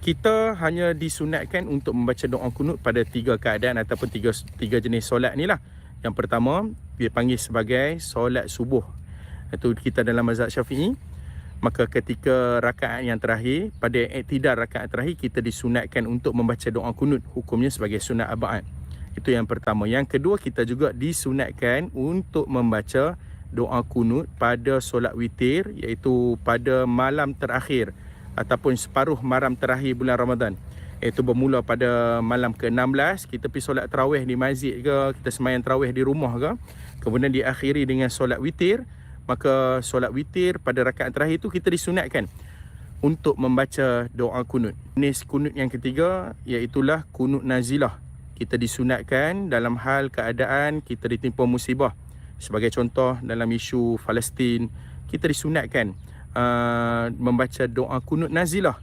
Kita hanya disunatkan untuk membaca doa kunut pada 3 keadaan ataupun tiga jenis solat ni lah. Yang pertama, dia panggil sebagai solat subuh. Itu kita dalam mazhab Syafi'i. Maka ketika rakaat yang terakhir, pada iktidal rakaat terakhir, kita disunatkan untuk membaca doa kunut. Hukumnya sebagai sunat abad. Itu yang pertama. Yang kedua, kita juga disunatkan untuk membaca doa kunut pada solat witir, iaitu pada malam terakhir ataupun separuh malam terakhir bulan Ramadan. Iaitu bermula pada malam ke-16, kita pergi solat tarawih di masjid ke, kita sembahyang tarawih di rumah ke, kemudian diakhiri dengan solat witir. Maka solat witir pada rakaat terakhir itu kita disunatkan untuk membaca doa kunut. Jenis kunut yang ketiga iaitulah kunut nazilah. Kita disunatkan dalam hal keadaan kita ditimpa musibah. Sebagai contoh dalam isu Palestin, kita disunatkan membaca doa kunut nazilah.